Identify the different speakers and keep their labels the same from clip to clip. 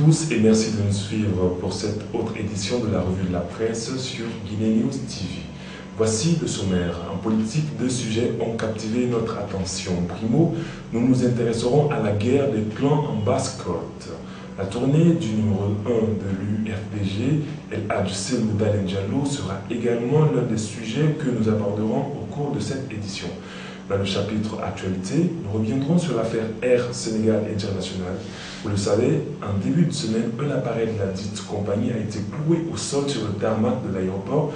Speaker 1: tous et merci de nous suivre pour cette autre édition de la revue de la presse sur Guinée News TV. Voici le sommaire. En politique, deux sujets ont captivé notre attention. Primo, nous nous intéresserons à la guerre des clans en Basse-Côte. La tournée du numéro 1 de l'UFDG, El Hadj Cellou Dalein Diallo, sera également l'un des sujets que nous aborderons au cours de cette édition. Dans le chapitre Actualité, nous reviendrons sur l'affaire Air Sénégal International. Vous le savez, en début de semaine, un appareil de la dite compagnie a été cloué au sol sur le tarmac de l'aéroport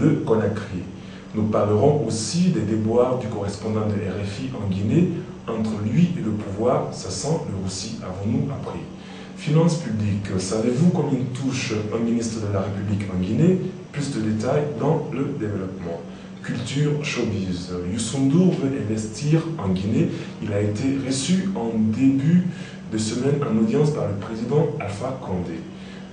Speaker 1: de Conakry. Nous parlerons aussi des déboires du correspondant de RFI en Guinée. Entre lui et le pouvoir, ça sent le roussi, avons-nous appris. Finances publiques, savez-vous combien touche un ministre de la République en Guinée? Plus de détails dans le développement. Culture showbiz. Youssou N'Dour veut investir en Guinée. Il a été reçu en début de semaine en audience par le président Alpha Condé.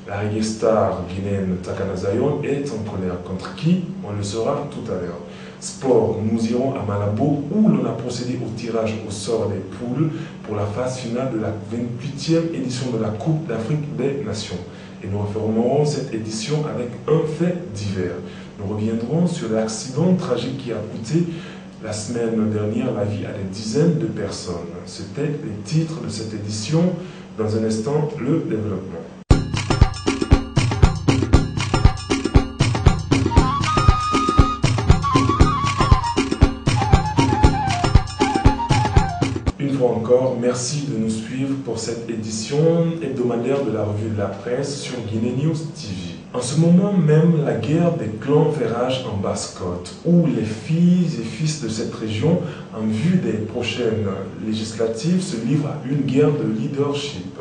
Speaker 1: La reggae star guinéenne Takana Zion est en colère. Contre qui? On le saura tout à l'heure. Sport, nous irons à Malabo où l'on a procédé au tirage au sort des poules pour la phase finale de la 28e édition de la Coupe d'Afrique des Nations. Et nous refermerons cette édition avec un fait divers. Nous reviendrons sur l'accident tragique qui a coûté la semaine dernière la vie à des dizaines de personnes. C'était les titres de cette édition. Dans un instant, le développement. Une fois encore, merci de nous suivre pour cette édition hebdomadaire de la revue de la presse sur Guinée News TV. En ce moment même, la guerre des clans fait rage en Basse-Côte, où les filles et fils de cette région, en vue des prochaines législatives, se livrent à une guerre de leadership.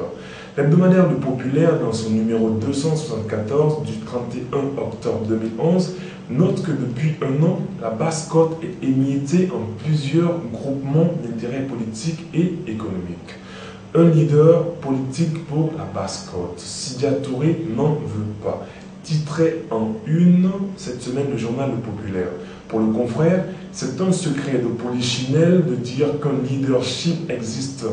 Speaker 1: L'hebdomadaire Le Populaire, dans son numéro 274 du 31 octobre 2011, note que depuis un an, la Basse-Côte est émiettée en plusieurs groupements d'intérêts politiques et économiques. Un leader politique pour la Basse-Côte, Sidia Touré, n'en veut pas. Titré en une cette semaine le journal Le Populaire. Pour le confrère, c'est un secret de polichinelle de dire qu'un leadership existe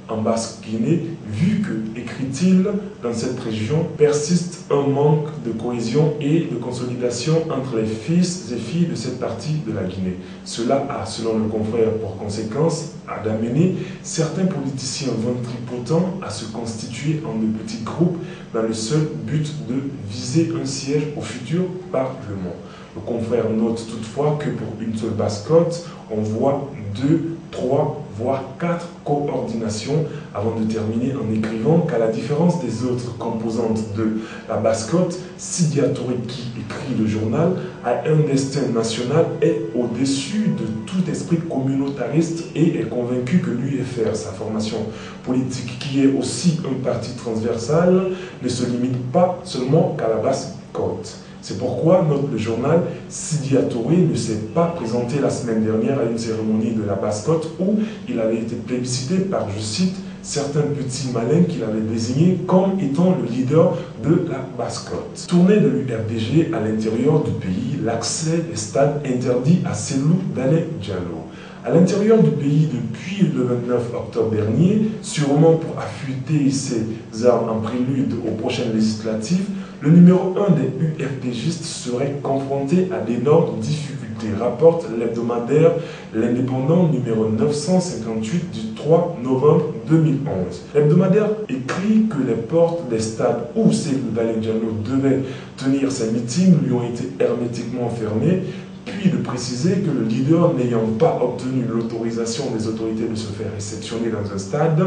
Speaker 1: en Basse-Guinée, vu que, écrit-il, dans cette région persiste un manque de cohésion et de consolidation entre les fils et filles de cette partie de la Guinée. Cela a, selon le confrère, pour conséquence d'amener certains politiciens ventripotents à se constituer en de petits groupes dans le seul but de viser un siège au futur Parlement. Le confrère note toutefois que pour une seule Basse-Côte, on voit 2, 3, voire 4 coordinations avant de terminer en écrivant qu'à la différence des autres composantes de la Basse-Côte, Sidia Touré, qui écrit le journal, a un destin national, est au-dessus de tout esprit communautariste et est convaincu que l'UFR, sa formation politique qui est aussi un parti transversal, ne se limite pas seulement qu'à la Basse-Côte. C'est pourquoi, note le journal, Sidia Touré ne s'est pas présenté la semaine dernière à une cérémonie de la Basse-Côte où il avait été plébiscité par, je cite, certains petits malins qu'il avait désignés comme étant le leader de la Basse-Côte. Tournée de l'UFDG à l'intérieur du pays, l'accès des stades interdit à Cellou Dalein Diallo. À l'intérieur du pays depuis le 29 octobre dernier, sûrement pour affûter ses armes en prélude aux prochaines législatives, le numéro 1 des UFDGistes serait confronté à d'énormes difficultés, rapporte l'hebdomadaire L'Indépendant numéro 958 du 3 novembre 2011. L'hebdomadaire écrit que les portes des stades où Cellou Dalein Diallo devait tenir ses meetings lui ont été hermétiquement fermées, puis de préciser que le leader n'ayant pas obtenu l'autorisation des autorités de se faire réceptionner dans un stade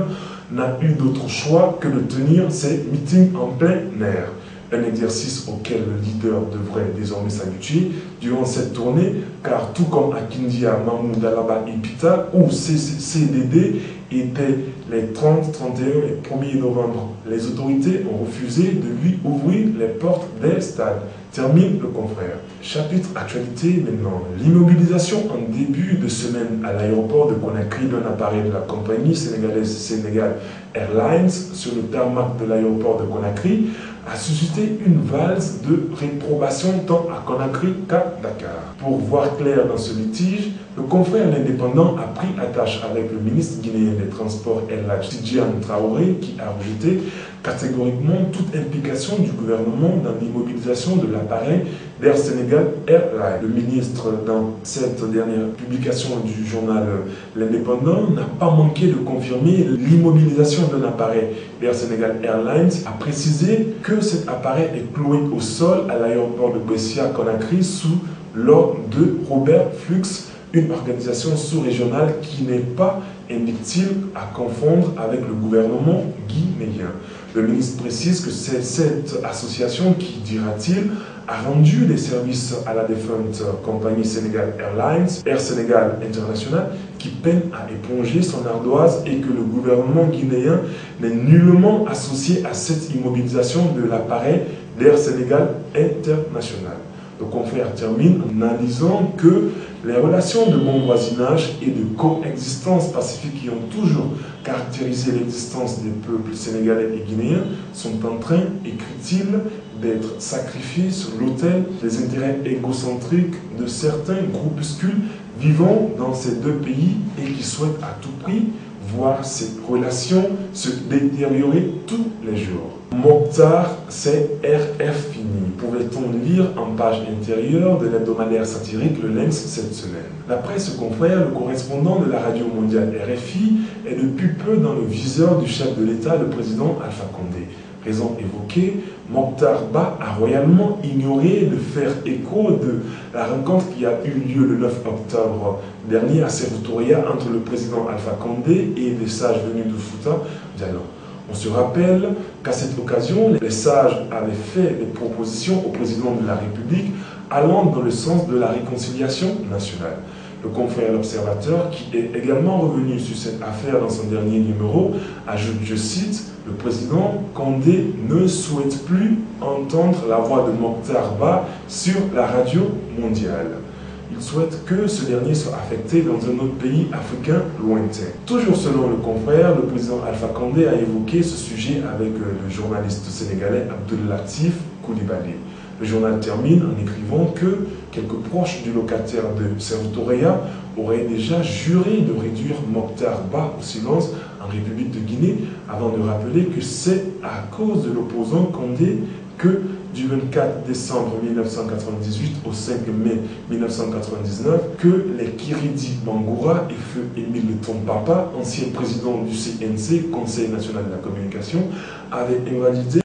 Speaker 1: n'a eu d'autre choix que de tenir ses meetings en plein air. Un exercice auquel le leader devrait désormais s'habituer durant cette tournée, car tout comme à Kindia, Mahmoud Alaba et Pita, où CDD étaient les 30, 31 et 1er novembre, les autorités ont refusé de lui ouvrir les portes des stades. Termine le confrère. Chapitre Actualité maintenant. L'immobilisation en début de semaine à l'aéroport de Conakry d'un appareil de la compagnie sénégalaise Sénégal Airlines sur le tarmac de l'aéroport de Conakry a suscité une valse de réprobation tant à Conakry qu'à Dakar. Pour voir clair dans ce litige, le confrère L'Indépendant a pris attache avec le ministre guinéen des Transports El Hadj Tidiane Traoré qui a rejeté catégoriquement toute implication du gouvernement dans l'immobilisation de l'appareil d'Air Sénégal Airlines. Le ministre, dans cette dernière publication du journal L'Indépendant, n'a pas manqué de confirmer l'immobilisation d'un appareil d'Air Sénégal Airlines, a précisé que cet appareil est cloué au sol à l'aéroport de Bessia-Conakry sous l'ordre de Robert Flux, une organisation sous-régionale qui n'est pas, indique-t-il, à confondre avec le gouvernement guinéen. Le ministre précise que c'est cette association qui, dira-t-il, a rendu des services à la défunte compagnie Sénégal Airlines, Air Sénégal International, qui peine à éponger son ardoise et que le gouvernement guinéen n'est nullement associé à cette immobilisation de l'appareil d'Air Sénégal International. Le confrère termine en analysant que les relations de bon voisinage et de coexistence pacifique qui ont toujours caractérisé l'existence des peuples sénégalais et guinéens sont en train, écrit-il, d'être sacrifiés sur l'autel des intérêts égocentriques de certains groupuscules vivant dans ces deux pays et qui souhaitent à tout prix voir ces relations se détériorer tous les jours. Mokhtar, c'est RF fini, pouvait-on lire en page intérieure de l'hebdomadaire satirique Le Lynx cette semaine. D'après ce confrère, le correspondant de la radio mondiale RFI est depuis peu dans le viseur du chef de l'État, le président Alpha Condé. Raison évoquée, Mokhtar Ba a royalement ignoré de faire écho de la rencontre qui a eu lieu le 9 octobre dernier à Sévoutoria entre le président Alpha Condé et les sages venus de Fouta Djallon. On se rappelle qu'à cette occasion, les sages avaient fait des propositions au président de la République allant dans le sens de la réconciliation nationale. Le confrère L'Observateur, qui est également revenu sur cette affaire dans son dernier numéro, ajoute, je cite, « Le président Condé ne souhaite plus entendre la voix de Mokhtar Ba sur la radio mondiale. Il souhaite que ce dernier soit affecté dans un autre pays africain lointain. » Toujours selon le confrère, le président Alpha Condé a évoqué ce sujet avec le journaliste sénégalais Abdul Latif Coulibaly. Le journal termine en écrivant que quelques proches du locataire de Sévoutoria auraient déjà juré de réduire Mokhtar Ba au silence en République de Guinée, avant de rappeler que c'est à cause de l'opposant Condé que du 24 décembre 1998 au 5 mai 1999, que les Kiridi Bangoura et feu Émile Tompapa, ancien président du CNC, Conseil national de la communication, avaient invalidé